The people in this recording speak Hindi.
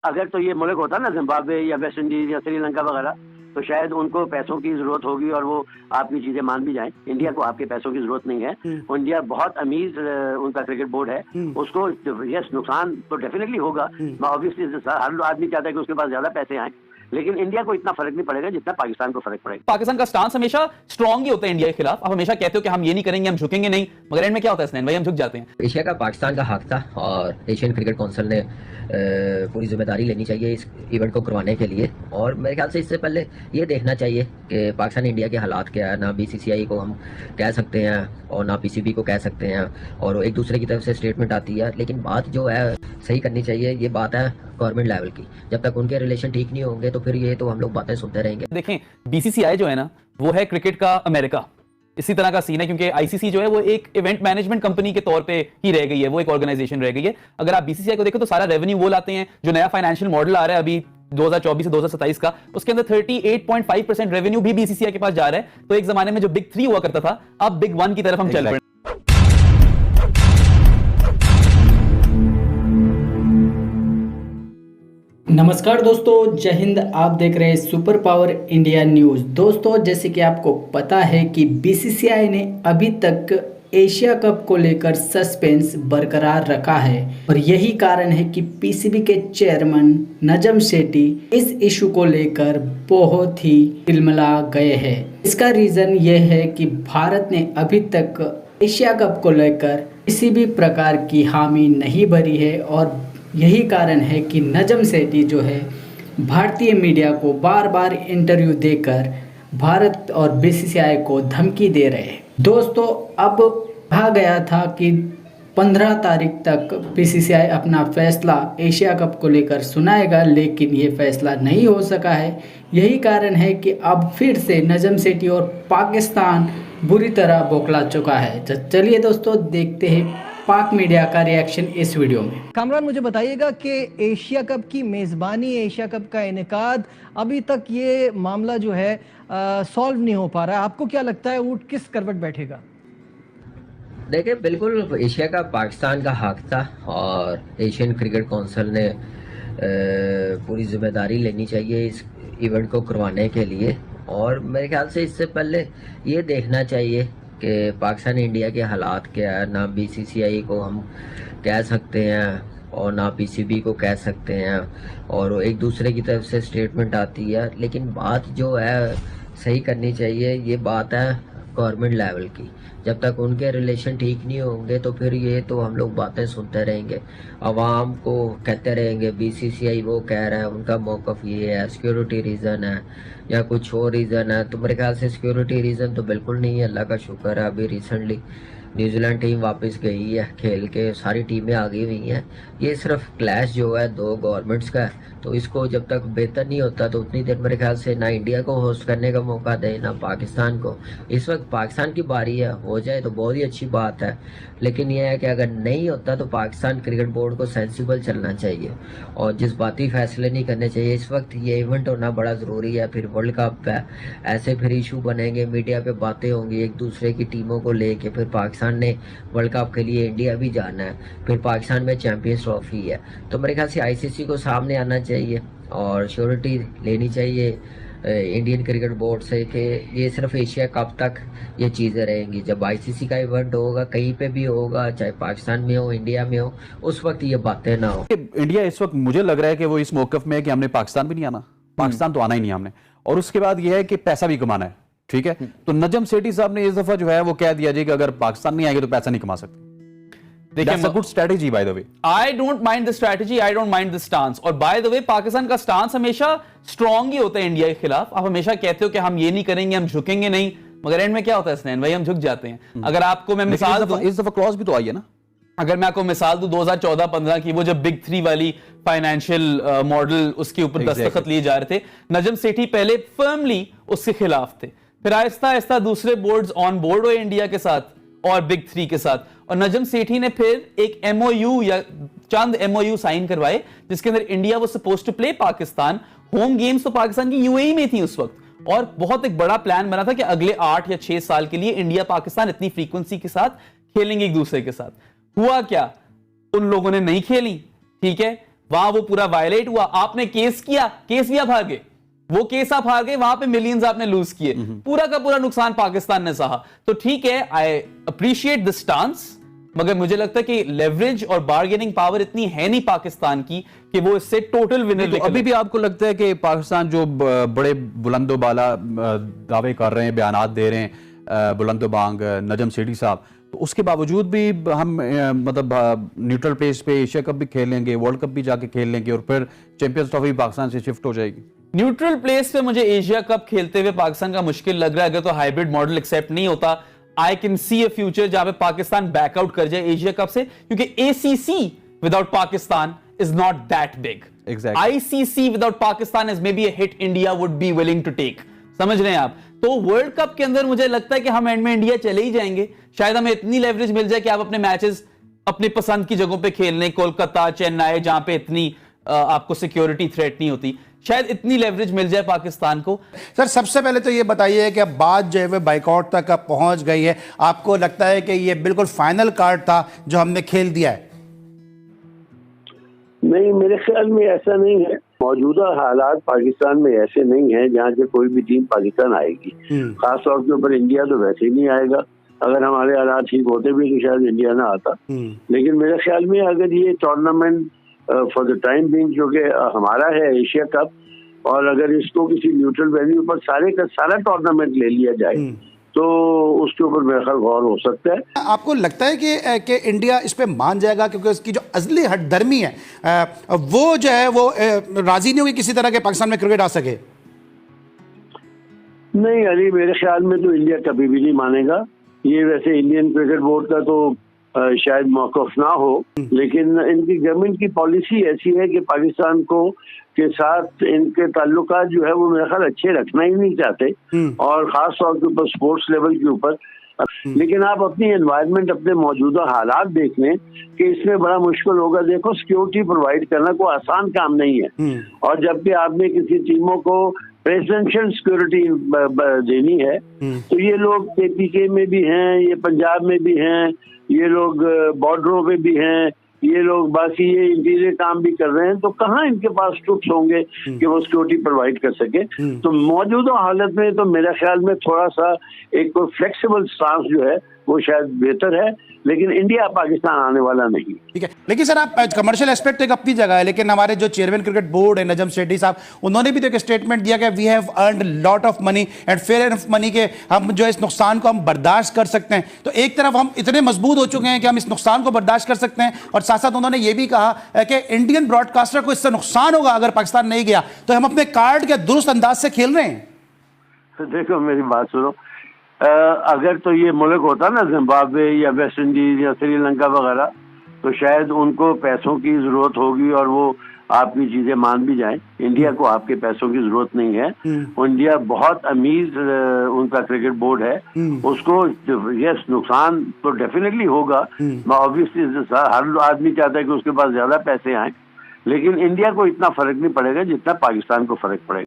अगर तो ये मुल्क होता ना जिम्बाब्वे या वेस्ट इंडीज या श्रीलंका वगैरह, तो शायद उनको पैसों की जरूरत होगी और वो आपकी चीजें मान भी जाएं। इंडिया को आपके पैसों की जरूरत नहीं है। इंडिया बहुत अमीर उनका क्रिकेट बोर्ड है, उसको यस नुकसान तो डेफिनेटली होगा। ऑब्वियसली हर आदमी चाहता है कि उसके पास ज्यादा पैसे आए, लेकिन इंडिया को इतना फर्क नहीं पड़ेगा जितना पाकिस्तान को फर्क पड़ेगा। पाकिस्तान का स्टांस हमेशा स्ट्रांग ही होता है इंडिया के खिलाफ। आप हमेशा कहते हो कि हम ये नहीं करेंगे, हम झुकेंगे नहीं, मगर एंड में क्या होता है स्नैन भाई, हम झुक जाते हैं। एशिया का पाकिस्तान का हक था और एशियन क्रिकेट काउंसिल ने पूरी जिम्मेदारी लेनी चाहिए इस इवेंट को करवाने के लिए। और मेरे ख्याल से इससे पहले ये देखना चाहिए कि पाकिस्तान इंडिया के हालात क्या है। ना बीसीसीआई को हम कह सकते हैं और ना पीसीबी को कह सकते हैं, और एक दूसरे की तरफ से स्टेटमेंट आती है, लेकिन बात जो है सही करनी चाहिए। ये बात है गवर्नमेंट लेवल की। जब तक उनके रिलेशन ठीक नहीं होंगे तो फिर ये तो हम लोग बातें सुनते रहेंगे। देखें, बीसीसीआई जो है ना, वो है क्रिकेट का अमेरिका। इसी तरह का सीन है, क्योंकि आईसीसी जो है वो एक इवेंट मैनेजमेंट कंपनी के तौर पे ही रह गई है, वो एक ऑर्गेनाइजेशन रह गई है। अगर आप बीसीसीआई को देखो तो सारा रेवेन्यू वो लाते हैं। जो नया फाइनेंशियल मॉडल आ रहा है अभी 2024 से 2027 का, उसके अंदर 38.5% रेवेन्यू भी बीसीसीआई के पास जा रहा है। तो एक जमाने में जो बिग 3 हुआ करता था, अब बिग 1 की तरफ हम चल रहे हैं। नमस्कार दोस्तों, जय हिंद। आप देख रहे हैं सुपर पावर इंडिया न्यूज़। दोस्तों, जैसे कि आपको पता है कि बीसीसीआई ने अभी तक एशिया कप को लेकर सस्पेंस बरकरार रखा है, और यही कारण है कि पीसीबी के चेयरमैन नजम सेठी इस इशू को लेकर बहुत ही तिलमिला गए हैं। इसका रीज़न ये है कि भारत ने अभी तक एशिया कप को लेकर किसी भी प्रकार की हामी नहीं भरी है, और यही कारण है कि नजम सेठी जो है भारतीय मीडिया को बार बार इंटरव्यू देकर भारत और बीसीसीआई को धमकी दे रहे हैं। दोस्तों, अब कहा गया था कि 15 तारीख तक बीसीसीआई अपना फैसला एशिया कप को लेकर सुनाएगा, लेकिन ये फैसला नहीं हो सका है। यही कारण है कि अब फिर से नजम सेठी और पाकिस्तान बुरी तरह बौखला चुका है। चलिए दोस्तों, देखते हैं पाक मीडिया का रिएक्शन इस वीडियो में। कामरान, मुझे बताइएगा कि एशिया कप की मेज़बानी, एशिया कप का इनेकाद, अभी तक ये मामला जो है सॉल्व नहीं हो पा रहा है। आपको क्या लगता है ऊँट किस करवट बैठेगा? देखिए, बिल्कुल एशिया का पाकिस्तान का हक था और एशियन क्रिकेट काउंसिल ने पूरी जिम्मेदारी लेनी चाहिए इस इवेंट को करवाने के लिए। और मेरे ख्याल से इससे पहले ये देखना चाहिए कि पाकिस्तान इंडिया के हालात क्या है। ना बीसीसीआई को हम कह सकते हैं और ना पीसीबी को कह सकते हैं, और एक दूसरे की तरफ से स्टेटमेंट आती है, लेकिन बात जो है सही करनी चाहिए। ये बात है गवर्नमेंट लेवल की। जब तक उनके रिलेशन ठीक नहीं होंगे तो फिर ये तो हम लोग बातें सुनते रहेंगे, आवाम को कहते रहेंगे बीसीसीआई वो कह रहा है, उनका मौक़िफ़ ये है, सिक्योरिटी रीज़न है या कुछ और रीज़न है। तो मेरे ख्याल से सिक्योरिटी रीज़न तो बिल्कुल नहीं है, अल्लाह का शुक्र है। अभी रिसेंटली न्यूजीलैंड टीम वापस गई है खेल के, सारी टीमें आ गई हुई हैं। ये सिर्फ क्लैश जो है दो गवर्नमेंट्स का है, तो इसको जब तक बेहतर नहीं होता तो उतनी देर मेरे ख्याल से ना इंडिया को होस्ट करने का मौका दे ना पाकिस्तान को। इस वक्त पाकिस्तान की बारी है, हो जाए तो बहुत ही अच्छी बात है, लेकिन यह है कि अगर नहीं होता तो पाकिस्तान क्रिकेट बोर्ड को सेंसिबल चलना चाहिए और जज्बाती फैसले नहीं करने चाहिए। इस वक्त ये इवेंट होना बड़ा ज़रूरी है। फिर वर्ल्ड कप है, ऐसे फिर इशू बनेंगे, मीडिया पे बातें होंगी एक दूसरे की टीमों को लेके। फिर पाकिस्तान ने वर्ल्ड कप के लिए इंडिया भी जाना है, फिर पाकिस्तान में चैंपियंस ट्रॉफी है। तो मेरे ख्याल से आईसीसी को सामने आना चाहिए और श्योरिटी लेनी चाहिए इंडियन क्रिकेट बोर्ड से कि ये सिर्फ एशिया कप तक ये चीज़ें रहेंगी। जब आईसीसी का इवेंट होगा, कहीं पे भी होगा, चाहे पाकिस्तान में हो इंडिया में हो, उस वक्त ये बातें ना हो। इंडिया इस वक्त मुझे लग रहा है कि वो इस मौकफ में है कि हमने पाकिस्तान भी नहीं आना, पाकिस्तान तो आना ही नहीं हमने, और उसके बाद ये है कि पैसा भी कमाना है। ठीक है, तो नजम सेठी साहब ने इस दफा जो है वो कह दिया जी कि अगर पाकिस्तान नहीं आएंगे तो पैसा नहीं कमा सकते। That's a good strategy, by the way. I don't mind the strategy, I don't mind the stance. और by the way, पाकिस्तान का स्टांस हमेशा स्ट्रांग ही होता है इंडिया के खिलाफ। आप हमेशा कहते हो कि हम ये नहीं करेंगे, हम झुकेंगे नहीं, मगर एंड में क्या होता है स्नैन भाई, हम झुक जाते हैं। अगर आपको मैं मिसाल दूं, इस दफा क्लॉज भी तो आई है ना। अगर मैं आपको मिसाल दूं 2014-15 की, वो जब बिग 3 वाली फाइनेंशियल मॉडल उसके ऊपर दस्तखत लिए जा रहे थे, नजम सेठी पहले फर्मली उसके खिलाफ थे, फिर आहिस्ता आहिस्ता दूसरे बोर्ड्स ऑन बोर्ड हुए इंडिया के साथ और बिग 3 के साथ, और नजम सेठी ने फिर एक एमओयू या चंद एमओयू साइन करवाए जिसके अंदर इंडिया वो suppose to play Pakistan. Home games तो पाकिस्तान की यूएई में थी उस वक्त, और बहुत एक बड़ा प्लान बना था कि अगले 8 या 6 साल के लिए इंडिया पाकिस्तान इतनी फ्रीक्वेंसी के साथ खेलेंगे एक दूसरे के साथ। हुआ क्या, उन लोगों ने नहीं खेली। ठीक है, वहां वो पूरा वायलेट हुआ, आपने केस किया, केस भी आप हार गए, वो केस आप हार गए, वहां पे मिलियंस आपने लूज किए, पूरा का पूरा नुकसान पाकिस्तान ने सहा। तो ठीक है, आई अप्रिशिएट द स्टांस, मगर मुझे लगता है कि लेवरेज और बार्गेनिंग पावर इतनी है नहीं पाकिस्तान की कि वो इससे टोटल विनर। तो अभी भी आपको लगता है कि पाकिस्तान जो बड़े बुलंदो बाला दावे कर रहे हैं, बयानात दे रहे हैं बुलंदो बांग नजम सेठी साहब, तो उसके बावजूद भी हम मतलब न्यूट्रल प्लेस पे एशिया कप भी खेल लेंगे, वर्ल्ड कप भी जाके खेल लेंगे और फिर चैंपियंस ट्रॉफी पाकिस्तान से शिफ्ट हो जाएगी? न्यूट्रल प्लेस पे मुझे एशिया कप खेलते हुए पाकिस्तान का मुश्किल लग रहा है, अगर तो हाइब्रिड मॉडल एक्सेप्ट नहीं होता। I can see a future जहां पे पाकिस्तान बैकआउट कर जाए एशिया कप से, क्योंकि ACC without Pakistan is not that big. Exactly. ICC without Pakistan is may be a hit India would be willing to take. समझ रहे हैं आप? तो वर्ल्ड कप के अंदर मुझे लगता है कि हम एंड में इंडिया चले ही जाएंगे। शायद हमें इतनी लेवरेज मिल जाए कि आप अपने मैचेस अपनी पसंद की जगहों पे खेलने, कोलकाता, चेन्नई, जहां पे इतनी आपको सिक्योरिटी थ्रेट नहीं होती, शायद इतनी लेवरेज मिल जाए पाकिस्तान को। सर, सबसे पहले तो ये बताइए कि अब बात जो है वो बाइकआउट तक अब पहुंच गई है, आपको लगता है कि ये बिल्कुल फाइनल कार्ड था जो हमने खेल दिया है? नहीं, मेरे ख्याल में ऐसा नहीं है। मौजूदा हालात पाकिस्तान में ऐसे नहीं है जहाँ से कोई भी टीम पाकिस्तान आएगी। खास तौर के ऊपर इंडिया तो वैसे ही नहीं आएगा। अगर हमारे हालात ठीक होते भी तो शायद इंडिया ना आता। लेकिन मेरे ख्याल में अगर ये tournament for the time being जो कि हमारा है एशिया कप, और अगर इसको किसी न्यूट्रल वेन्यू पर सारे का सारा टूर्नामेंट ले लिया जाए तो उसके ऊपर मेरा ख्याल गौर हो सकता है। आपको लगता है कि इंडिया इस पे मान जाएगा, क्योंकि उसकी जो असली हटधर्मी है वो जो है वो राजी नहीं होगी किसी तरह के पाकिस्तान में क्रिकेट आ सके? नहीं अली, मेरे ख्याल में तो इंडिया कभी भी नहीं मानेगा। ये वैसे इंडियन क्रिकेट बोर्ड का तो शायद मौक़िफ़ ना हो, लेकिन इनकी गवर्नमेंट की पॉलिसी ऐसी है कि पाकिस्तान को के साथ इनके ताल्लुकात जो है वो मेरा ख्याल अच्छे रखना ही नहीं चाहते, और ख़ास तौर के ऊपर स्पोर्ट्स लेवल के ऊपर। लेकिन आप अपनी एनवायरनमेंट, अपने मौजूदा हालात देख लें कि इसमें बड़ा मुश्किल होगा। देखो, सिक्योरिटी प्रोवाइड करना कोई आसान काम नहीं है, और जबकि आपने किसी टीमों को प्रेसिडेंशियल सिक्योरिटी देनी है तो ये लोग केपीके में भी हैं, ये पंजाब में भी हैं, ये लोग बॉर्डरों पे भी हैं, ये लोग बाकी ये इंटीरियर काम भी कर रहे हैं, तो कहाँ इनके पास ट्रुप्स होंगे कि वो सिक्योरिटी प्रोवाइड कर सके। तो मौजूदा हालत में तो मेरे ख्याल में थोड़ा सा एक फ्लेक्सिबल स्टांस जो है वो शायद बेहतर है, लेकिन इंडिया पाकिस्तान आने वाला नहीं। ठीक है, लेकिन सर आप कमर्शियल एस्पेक्ट एक अपनी जगह है, लेकिन हमारे जो चेयरमैन क्रिकेट बोर्ड है नजम सेठी साहब, उन्होंने भी तो एक स्टेटमेंट दिया कि we have earned lot of money and fair enough money, के हम जो इस नुकसान को हम बर्दाश्त कर सकते हैं। तो एक तरफ हम इतने मजबूत हो चुके हैं कि हम इस नुकसान को बर्दाश्त कर सकते हैं, और साथ साथ उन्होंने ये भी कहा कि इंडियन ब्रॉडकास्टर को इससे नुकसान होगा अगर पाकिस्तान नहीं गया, तो हम अपने कार्ड के दुरुस्त अंदाज से खेल रहे हैं। देखो मेरी बात सुनो, अगर तो ये मुल्क होता ना जिम्बाब्वे या वेस्ट इंडीज या श्रीलंका वगैरह, तो शायद उनको पैसों की जरूरत होगी और वो आपकी चीजें मान भी जाएं। इंडिया को आपके पैसों की जरूरत नहीं है। इंडिया बहुत अमीर उनका क्रिकेट बोर्ड है, उसको यस नुकसान तो डेफिनेटली होगा। ऑब्वियसली हर आदमी चाहता है कि उसके पास ज्यादा पैसे आए, लेकिन इंडिया को इतना फर्क नहीं पड़ेगा जितना पाकिस्तान को फर्क पड़ेगा।